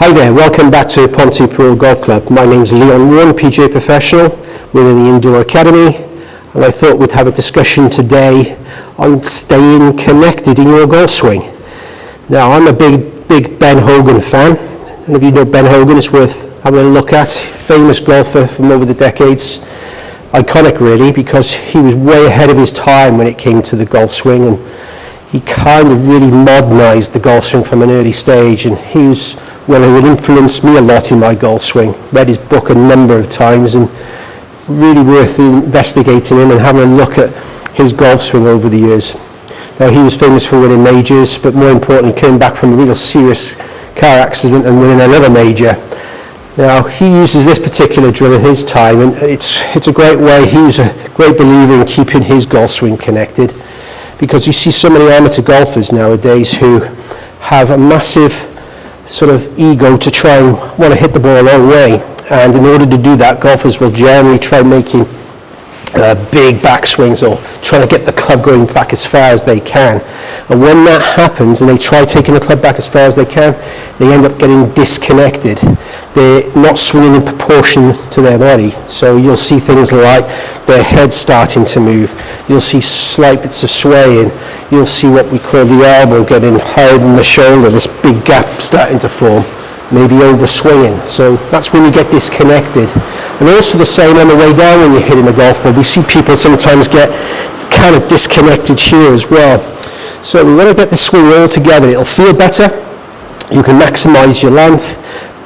Hi there, welcome back to Pontypool Golf Club. My name's Leon Warren, PGA professional within the Indoor Academy, and I thought we'd have a discussion today on staying connected in your golf swing. Now, I'm a big Ben Hogan fan, and if you know Ben Hogan, it's worth having a look at. Famous golfer from over the decades, iconic really, because he was way ahead of his time when it came to the golf swing, and he kind of really modernised the golf swing from an early stage, and he was one who influenced me a lot in my golf swing. Read his book a number of times, and really worth investigating him and having a look at his golf swing over the years. Now, he was famous for winning majors, but more importantly coming back from a real serious car accident and winning another major. Now, he uses this particular drill in his time, and it's a great way. He was a great believer in keeping his golf swing connected, because you see so many amateur golfers nowadays who have a massive sort of ego to try and want to hit the ball a long way, and in order to do that, golfers will generally try making big backswings or trying to get the club going back as far as they can. And when that happens and they try taking the club back as far as they can, they end up getting disconnected. They're not swinging in proportion to their body. So you'll see things like their head starting to move. You'll see slight bits of swaying. You'll see what we call the elbow getting higher than the shoulder, this big gap starting to form, maybe over swinging. So that's when you get disconnected. And also the same on the way down when you're hitting the golf ball. We see people sometimes get kind of disconnected here as well. So we want to get the swing all together. It'll feel better. You can maximise your length,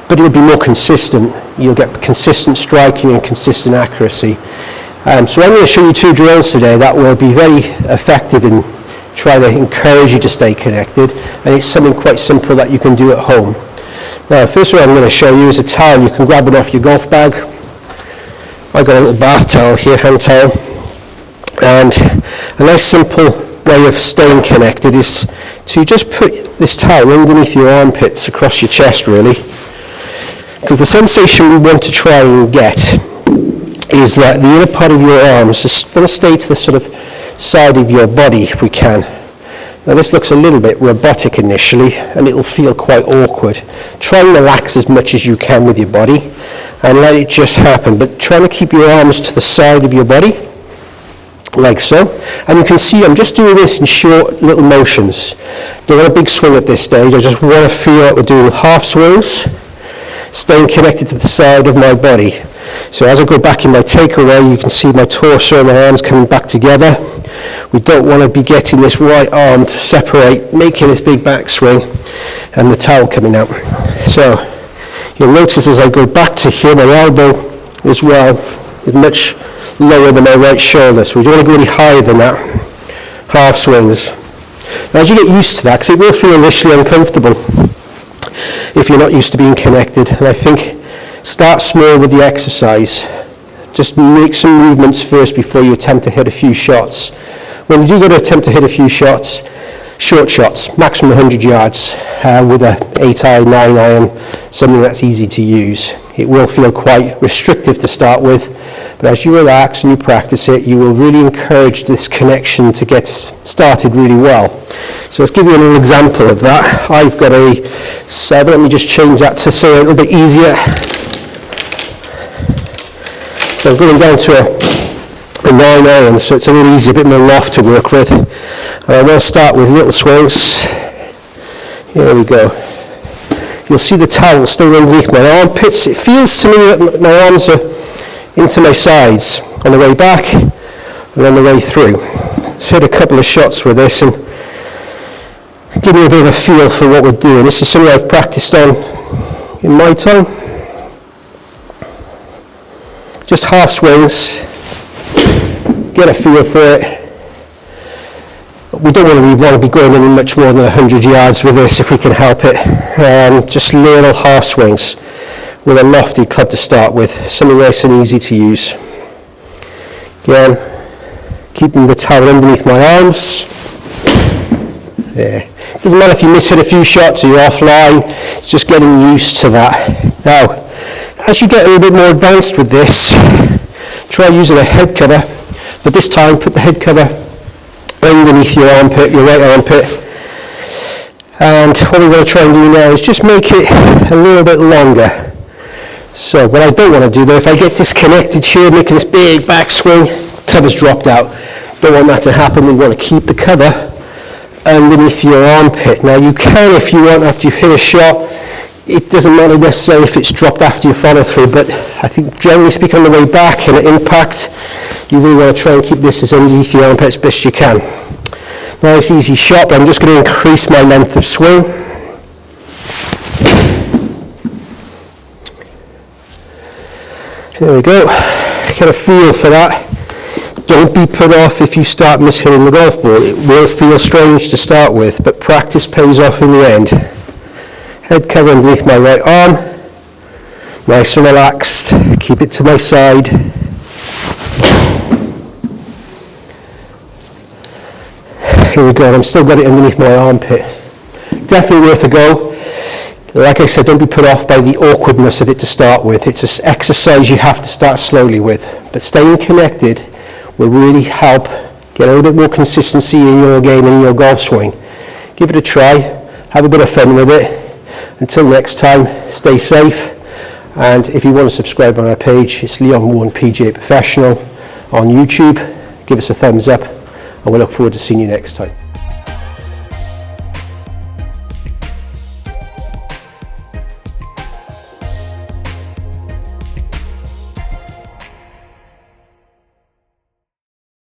but it'll be more consistent. You'll get consistent striking and consistent accuracy. So I'm going to show you two drills today that will be very effective in trying to encourage you to stay connected, and it's something quite simple that you can do at home. Now, first one I'm going to show you is a towel. You can grab it off your golf bag. I've got a little bath towel here, hand towel, and a nice simple way of staying connected is to just put this towel underneath your armpits across your chest, really, because the sensation we want to try and get is that the inner part of your arms just want to stay to the sort of side of your body if we can. Now, this looks a little bit robotic initially, and it'll feel quite awkward. Try and relax as much as you can with your body and let it just happen, but try to keep your arms to the side of your body, like so. And you can see I'm just doing this in short little motions. Don't want a big swing at this stage. I just want to feel like we're doing half swings, staying connected to the side of my body. So as I go back in my takeaway, you can see my torso and my arms coming back together. We don't want to be getting this right arm to separate, making this big backswing, and the towel coming out. So you'll notice as I go back to here, my elbow as well is much lower than my right shoulder. So we don't want to go any higher than that. Half swings. Now, as you get used to that, because it will feel initially uncomfortable if you're not used to being connected, and I think start small with the exercise. Just make some movements first before you attempt to hit a few shots. When you do go to attempt to hit a few shots, short shots, maximum 100 yards with a 8-iron, 9-iron, something that's easy to use. It will feel quite restrictive to start with, but as you relax and you practice it, you will really encourage this connection to get started really well. So let's give you a little example of that. I've got a 7, let me just change that to say a little bit easier. So I'm going down to a 9-iron, so it's a little easier, a bit more loft to work with. And I will start with little swings. Here we go. You'll see the towel staying underneath my armpits. It feels to me that my arms are into my sides on the way back and on the way through. Let's hit a couple of shots with this and give me a bit of a feel for what we're doing. This is something I've practiced on in my time. Just half swings, get a feel for it. We don't really want to be going any much more than 100 yards with this if we can help it. Just little half swings with a lofty club to start with, something nice and easy to use. Again, keeping the towel underneath my arms. There. Doesn't matter if you miss hit a few shots or you're offline, it's just getting used to that. Now, as you get a little bit more advanced with this, try using a head cover, but this time put the head cover underneath your armpit, your right armpit, And what we're going to try and do now is just make it a little bit longer. So what I don't want to do though, if I get disconnected here, making this big backswing, cover's dropped out. Don't want that to happen. We want to keep the cover underneath your armpit. Now you can, if you want, after you've hit a shot, it doesn't matter necessarily if it's dropped after you follow through, but I think generally speaking on the way back and at impact, you really want to try and keep this as underneath your armpit as best you can. Nice easy shot, but I'm just going to increase my length of swing. There we go. Get a feel for that. Don't be put off if you start mishitting the golf ball. It will feel strange to start with, but practice pays off in the end. Head cover underneath my right arm. Nice and relaxed. Keep it to my side. Here we go. I'm still got it underneath my armpit. Definitely worth a go. Like I said, don't be put off by the awkwardness of it to start with. It's an exercise you have to start slowly with. But staying connected will really help get a little bit more consistency in your game and in your golf swing. Give it a try. Have a bit of fun with it. Until next time, stay safe. And if you want to subscribe on our page, it's Leon Warren PGA Professional on YouTube. Give us a thumbs up, and we look forward to seeing you next time.